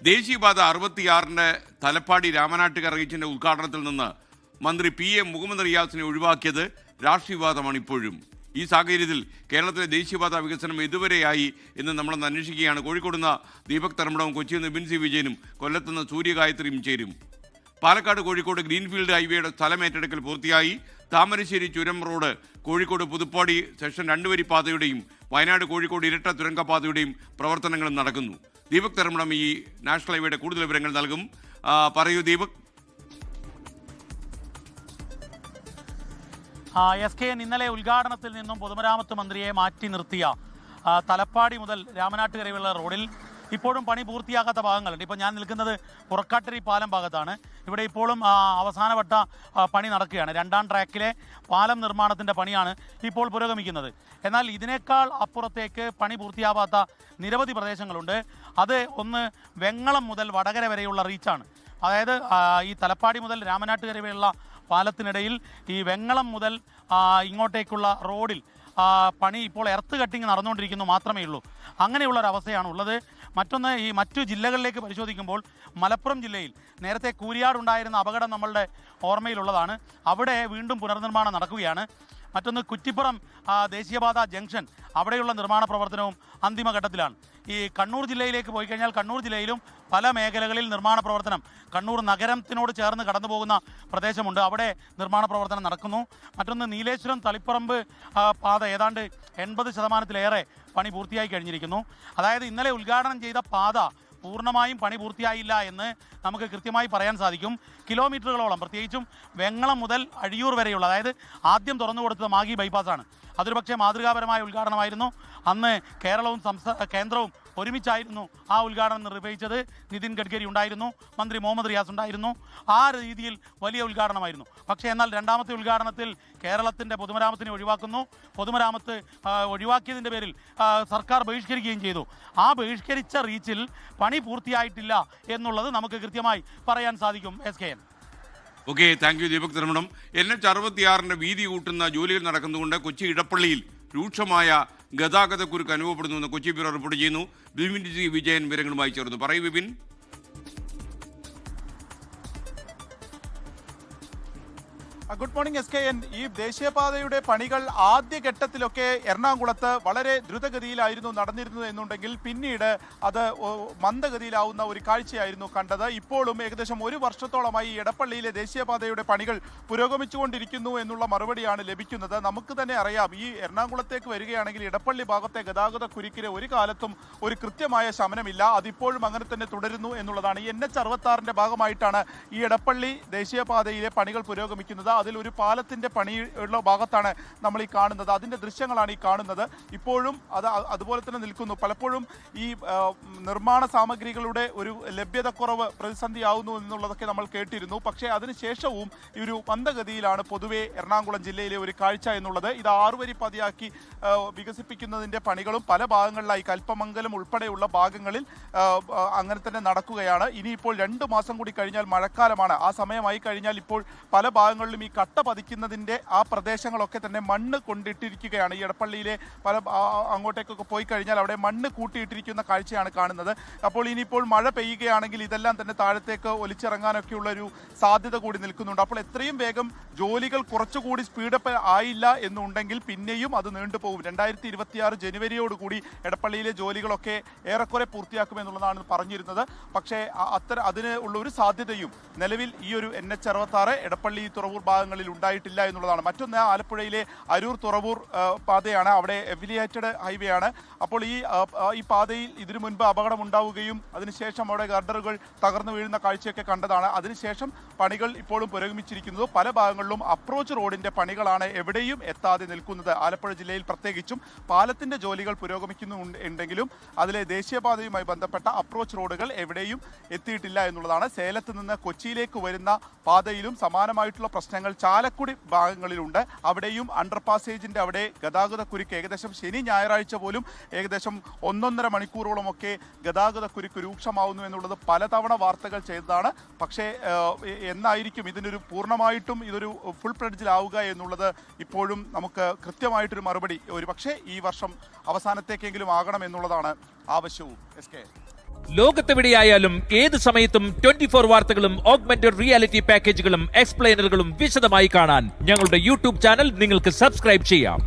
ദേശീയപാത 66 തലപ്പാടി രാമനാട്ടുകര റീച്ചിന്റെ ഉദ്ഘാടനത്തിൽ നിന്ന് മന്ത്രി PM മുഹമ്മദ് റിയാസിനെ ഒഴിവാക്കിയത് രാഷ്ട്രീയവാദമാണ് ഇപ്പോഴും. ഈ സാഹചര്യത്തിൽ കേരളത്തിലെ ദേശീയപാത വികസനം ഇതുവരെയായി എന്ന് നമ്മളൊന്ന് അന്വേഷിക്കുകയാണ്. കോഴിക്കോട് നിന്ന് ദീപക് തർമ്മടവും കൊച്ചിയിൽ നിന്ന് ബിൻസി വിജയനും കൊല്ലത്തുനിന്ന് സൂര്യഗായത്രിയും ചേരും. പാലക്കാട് കോഴിക്കോട് ഗ്രീൻഫീൽഡ് ഹൈവേയുടെ സ്ഥലമേറ്റെടുക്കൽ പൂർത്തിയായി. താമരശ്ശേരി ചുരം റോഡ് കോഴിക്കോട് പുതുപ്പാടി സെക്ഷൻ 2 വരി പാതയുടെയും വയനാട് കോഴിക്കോട് ഇരട്ട തുരങ്കപാതയുടെയും പ്രവർത്തനങ്ങളും നടക്കുന്നു. ദീപക് തർമ്മടം ഈ നാഷണൽ ഹൈവേയുടെ കൂടുതൽ വിവരങ്ങൾ നൽകും. പറയൂ ദീപക്. SKN ഇന്നലെ ഉദ്ഘാടനത്തിൽ നിന്നും പൊതുമരാമത്ത് മന്ത്രിയെ മാറ്റി നിർത്തിയ തലപ്പാടി മുതൽ രാമനാട്ടുകരയുള്ള റോഡിൽ ഇപ്പോഴും പണി പൂർത്തിയാക്കാത്ത ഭാഗങ്ങളുണ്ട്. ഇപ്പോൾ ഞാൻ നിൽക്കുന്നത് പുറക്കാട്ടരി പാലം ഭാഗത്താണ്. ഇവിടെ ഇപ്പോഴും അവസാനവട്ട പണി നടക്കുകയാണ്. 2ാം ട്രാക്കിലെ പാലം നിർമ്മാണത്തിൻ്റെ പണിയാണ് ഇപ്പോൾ പുരോഗമിക്കുന്നത്. എന്നാൽ ഇതിനേക്കാൾ അപ്പുറത്തേക്ക് പണി പൂർത്തിയാവാത്ത നിരവധി പ്രദേശങ്ങളുണ്ട്. അത് ഒന്ന് വെങ്ങളം മുതൽ വടകര വരെയുള്ള റീച്ചാണ്. അതായത് ഈ തലപ്പാടി മുതൽ രാമനാട്ടുകര വരെയുള്ള പാലത്തിനിടയിൽ ഈ വെങ്ങളം മുതൽ ഇങ്ങോട്ടേക്കുള്ള റോഡിൽ പണി ഇപ്പോൾ എർത്ത് കട്ടിങ് നടന്നുകൊണ്ടിരിക്കുന്നു മാത്രമേ ഉള്ളൂ. അങ്ങനെയുള്ളൊരവസ്ഥയാണ് ഉള്ളത്. മറ്റൊന്ന്, ഈ മറ്റു ജില്ലകളിലേക്ക് പരിശോധിക്കുമ്പോൾ മലപ്പുറം ജില്ലയിൽ നേരത്തെ കൂരിയാടുണ്ടായിരുന്ന അപകടം നമ്മളുടെ ഓർമ്മയിലുള്ളതാണ്. അവിടെ വീണ്ടും പുനർനിർമ്മാണം നടക്കുകയാണ്. മറ്റൊന്ന്, കുറ്റിപ്പുറം ദേശീയപാത ജംഗ്ഷൻ, അവിടെയുള്ള നിർമ്മാണ പ്രവർത്തനവും അന്തിമഘട്ടത്തിലാണ്. ഈ കണ്ണൂർ ജില്ലയിലേക്ക് പോയി കഴിഞ്ഞാൽ കണ്ണൂർ ജില്ലയിലും പല മേഖലകളിൽ നിർമ്മാണ പ്രവർത്തനം, കണ്ണൂർ നഗരത്തിനോട് ചേർന്ന് കടന്നു പോകുന്ന പ്രദേശമുണ്ട്, അവിടെ നിർമ്മാണ പ്രവർത്തനം നടക്കുന്നു. മറ്റൊന്ന്, നീലേശ്വരം തളിപ്പറമ്പ് പാത ഏതാണ്ട് 80% പണി പൂർത്തിയായി കഴിഞ്ഞിരിക്കുന്നു. അതായത് ഇന്നലെ ഉദ്ഘാടനം ചെയ്ത പാത പൂർണ്ണമായും പണി പൂർത്തിയായില്ല എന്ന് നമുക്ക് കൃത്യമായി പറയാൻ സാധിക്കും. കിലോമീറ്ററുകളോളം, പ്രത്യേകിച്ചും വെങ്ങളം മുതൽ അഴിയൂർ വരെയുള്ള, അതായത് ആദ്യം തുറന്നു കൊടുത്തത് മാഗി ബൈപ്പാസാണ്. അതൊരു പക്ഷേ മാതൃകാപരമായ ഉദ്ഘാടനമായിരുന്നു. അന്ന് കേരളവും കേന്ദ്രവും ഒരുമിച്ചായിരുന്നു ആ ഉദ്ഘാടനം നിർവഹിച്ചത്. നിതിൻ ഗഡ്കരി ഉണ്ടായിരുന്നു, മന്ത്രി മുഹമ്മദ് റിയാസ് ഉണ്ടായിരുന്നു. ആ രീതിയിൽ വലിയ ഉദ്ഘാടനമായിരുന്നു. പക്ഷേ എന്നാൽ 2ാമത്തെ ഉദ്ഘാടനത്തിൽ കേരളത്തിൻ്റെ പൊതുമരാമത്തിനെ ഒഴിവാക്കുന്നു. പൊതുമരാമത്ത് ഒഴിവാക്കിയതിൻ്റെ പേരിൽ സർക്കാർ ബഹിഷ്കരിക്കുകയും ചെയ്തു. ആ ബഹിഷ്കരിച്ച റീച്ചിൽ പണി പൂർത്തിയായിട്ടില്ല എന്നുള്ളത് നമുക്ക് കൃത്യമായി പറയാൻ സാധിക്കും. SKN. Okay, thank you Deepak Dharmadam. NH66 വീതി കൂട്ടുന്ന ജോലികൾ നടക്കുന്നതുകൊണ്ട് കൊച്ചി ഇടപ്പള്ളിയിൽ രൂക്ഷമായ ഗതാഗതക്കുരുക്ക് അനുഭവപ്പെടുന്നുവെന്ന് കൊച്ചി ബ്യൂറോ റിപ്പോർട്ട് ചെയ്യുന്നു. വിജയൻ വിവരങ്ങളുമായി ചേർന്നു. പറയൂ വിപിൻ. Good morning SKN. ഈ ദേശീയപാതയുടെ പണികൾ ആദ്യഘട്ടത്തിലൊക്കെ എറണാകുളത്ത് വളരെ ദ്രുതഗതിയിലായിരുന്നു നടന്നിരുന്നത് എന്നുണ്ടെങ്കിൽ പിന്നീട് അത് മന്ദഗതിയിലാവുന്ന ഒരു കാഴ്ചയായിരുന്നു കണ്ടത്. ഇപ്പോഴും ഏകദേശം 1 വർഷത്തോളമായി എടപ്പള്ളിയിലെ ദേശീയപാതയുടെ പണികൾ പുരോഗമിച്ചുകൊണ്ടിരിക്കുന്നു എന്നുള്ള മറുപടിയാണ് ലഭിക്കുന്നത്. നമുക്ക് തന്നെ അറിയാം, ഈ എറണാകുളത്തേക്ക് വരികയാണെങ്കിൽ ഇടപ്പള്ളി ഭാഗത്തെ ഗതാഗത കുരുക്കിന് ഒരു കാലത്തും ഒരു കൃത്യമായ ശമനമില്ല. അതിപ്പോഴും അങ്ങനെ തന്നെ തുടരുന്നു എന്നുള്ളതാണ്. ഈ NH66 ഭാഗമായിട്ടാണ് ഈ എടപ്പള്ളി ദേശീയപാതയിലെ പണികൾ പുരോഗമിക്കുന്നത്. അതിലൊരു പാലത്തിന്റെ പണിയുള്ള ഭാഗത്താണ് നമ്മൾ ഈ കാണുന്നത്. അതിന്റെ ദൃശ്യങ്ങളാണ് ഈ കാണുന്നത്. ഇപ്പോഴും അത് അതുപോലെ തന്നെ നിൽക്കുന്നു. പലപ്പോഴും ഈ നിർമ്മാണ സാമഗ്രികളുടെ ഒരു ലഭ്യതക്കുറവ് പ്രതിസന്ധിയാവുന്നു എന്നുള്ളതൊക്കെ നമ്മൾ കേട്ടിരുന്നു. പക്ഷേ അതിനുശേഷവും ഈ ഒരു മന്ദഗതിയിലാണ് പൊതുവെ എറണാകുളം ജില്ലയിലെ ഒരു കാഴ്ച എന്നുള്ളത്. ഇത് 6 വരി പാതയാക്കി വികസിപ്പിക്കുന്നതിന്റെ പണികളും പല ഭാഗങ്ങളിലായി കൽപ്പമംഗലം ഉൾപ്പെടെയുള്ള ഭാഗങ്ങളിൽ അങ്ങനെ തന്നെ നടക്കുകയാണ്. ഇനിയിപ്പോൾ 2 മാസം കൂടി കഴിഞ്ഞാൽ മഴക്കാലമാണ്. ആ സമയമായി കഴിഞ്ഞാൽ ഇപ്പോൾ പല ഭാഗങ്ങളിലും ഈ കട്ട പതിക്കുന്നതിൻ്റെ ആ പ്രദേശങ്ങളൊക്കെ തന്നെ മണ്ണ് കൊണ്ടിട്ടിരിക്കുകയാണ്. ഈ എടപ്പള്ളിയിലെ പല അങ്ങോട്ടേക്കൊക്കെ പോയി കഴിഞ്ഞാൽ അവിടെ മണ്ണ് കൂട്ടിയിട്ടിരിക്കുന്ന കാഴ്ചയാണ് കാണുന്നത്. അപ്പോൾ ഇനിയിപ്പോൾ മഴ പെയ്യുകയാണെങ്കിൽ ഇതെല്ലാം തന്നെ താഴത്തേക്ക് ഒലിച്ചിറങ്ങാനൊക്കെയുള്ള ഒരു സാധ്യത കൂടി നിൽക്കുന്നുണ്ട്. അപ്പോൾ എത്രയും വേഗം ജോലികൾ കുറച്ചുകൂടി സ്പീഡപ്പ് ആയില്ല എന്നുണ്ടെങ്കിൽ പിന്നെയും അത് നീണ്ടുപോകും. 2026 ജനുവരിയോടുകൂടി എടപ്പള്ളിയിലെ ജോലികളൊക്കെ ഏറെക്കുറെ പൂർത്തിയാക്കുമെന്നുള്ളതാണ് പറഞ്ഞിരുന്നത്. പക്ഷേ അതിന് ഉള്ള ഒരു സാധ്യതയും നിലവിൽ ഈ ഒരു NH66 എടപ്പള്ളി തുറവൂർ ഭാഗങ്ങളിൽ ഉണ്ടായിട്ടില്ല എന്നുള്ളതാണ്. മറ്റൊന്ന്, ആലപ്പുഴയിലെ അരൂർ തുറവൂർ പാതയാണ്. അവിടെ എഫിലിയേറ്റഡ് ഹൈവേ ആണ്. അപ്പോൾ ഈ പാതയിൽ ഇതിനു മുൻപ് അപകടം ഉണ്ടാവുകയും അതിനുശേഷം അവിടെ ഗർഡറുകൾ തകർന്നു വീഴുന്ന കാഴ്ചയൊക്കെ കണ്ടതാണ്. അതിനുശേഷം പണികൾ ഇപ്പോഴും പുരോഗമിച്ചിരിക്കുന്നത്. പല ഭാഗങ്ങളിലും അപ്രോച്ച് റോഡിന്റെ പണികളാണ് എവിടെയും എത്താതെ നിൽക്കുന്നത്. ആലപ്പുഴ ജില്ലയിൽ പ്രത്യേകിച്ചും പാലത്തിന്റെ ജോലികൾ പുരോഗമിക്കുന്നുണ്ടെങ്കിലും അതിലെ ദേശീയപാതയുമായി ബന്ധപ്പെട്ട അപ്രോച്ച് റോഡുകൾ എവിടെയും എത്തിയിട്ടില്ല എന്നുള്ളതാണ്. സേലത്ത് നിന്ന് കൊച്ചിയിലേക്ക് വരുന്ന പാതയിലും സമാനമായിട്ടുള്ള പ്രശ്നങ്ങൾ ചാലക്കുടി ഭാഗങ്ങളിലുണ്ട്. അവിടെയും അണ്ടർപാസേജിന്റെ അവിടെ ഗതാഗത കുരുക്ക് ഏകദേശം ശനി ഞായറാഴ്ച പോലും ഏകദേശം 1.5 മണിക്കൂറോളമൊക്കെ ഗതാഗത കുരുക്ക് രൂക്ഷമാവുന്നു എന്നുള്ളത് പലതവണ വാർത്തകൾ ചെയ്തതാണ്. പക്ഷേ എന്നായിരിക്കും ഇതിനൊരു പൂർണ്ണമായിട്ടും ഇതൊരു ഫുൾ ഫ്ലെഡ്ജിലാവുക എന്നുള്ളത് ഇപ്പോഴും നമുക്ക് കൃത്യമായിട്ടൊരു മറുപടി ഒരു പക്ഷേ ഈ വർഷം അവസാനത്തേക്കെങ്കിലും ആകണം എന്നുള്ളതാണ് ആവശ്യവും. SK. ലോകത്തെവിടെയായാലും ഏത് സമയത്തും 24 വാർത്തകളും ഓഗ്മെന്റഡ് റിയാലിറ്റി പാക്കേജുകളും എക്സ്പ്ലെയിനറുകളും വിശദമായി കാണാൻ ഞങ്ങളുടെ യൂട്യൂബ് ചാനൽ നിങ്ങൾക്ക് സബ്സ്ക്രൈബ് ചെയ്യാം.